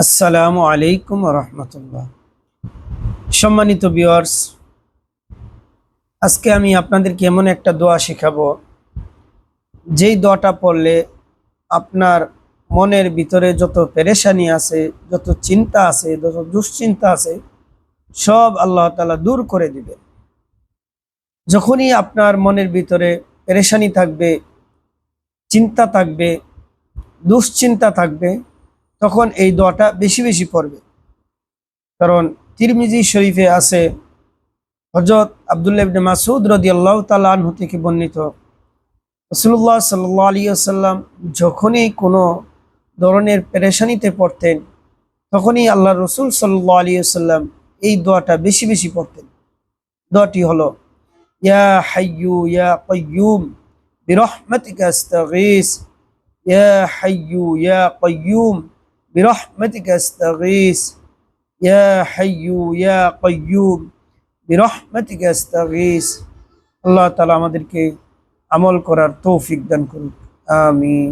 আসসালামু আলাইকুম রহমতুল্লাহ। সম্মানিত ভিউয়ার্স, আজকে আমি আপনাদেরকে এমন একটা দোয়া শেখাবো যেই দোয়াটা পড়লে আপনার মনের ভিতরে যত পেরেশানি আছে, যত চিন্তা আছে, যত দুশ্চিন্তা আছে, সব আল্লাহ তাআলা দূর করে দিবে। যখনই আপনার মনের ভিতরে পেরেশানি থাকবে, চিন্তা থাকবে, দুশ্চিন্তা থাকবে, তখন এই দোয়াটা বেশি বেশি পড়বে। কারণ তিরমিজি শরীফে আছে, হযরত আব্দুল্লাহ ইবনে মাসউদ রাদিয়াল্লাহু তাআলা আনহু থেকে বর্ণিত, রাসূলুল্লাহ সাল্লাল্লাহু আলাইহি ওয়াসাল্লাম যখনই কোনো ধরনের পেরেশানিতে পড়তেন, তখনই আল্লাহর রাসূল সাল্লাল্লাহু আলাইহি ওয়াসাল্লাম এই দোয়াটা বেশি বেশি পড়তেন। দোয়াটি হলো, ইয়া হাইয়্যু ইয়া কাইয়্যুম বিরহমাতিকা আস্তাগীস, ইয়া হাইয়্যু ইয়া কাইয়্যুম বিরহমাতিকা আস্তাগীস, ইয়া হাইয়্যু ইয়া কাইয়্যুম বিরহমাতিকা আস্তাগীস। আল্লাহ তাআলা আমাদেরকে আমল করার তৌফিক দান করুন। আমিন।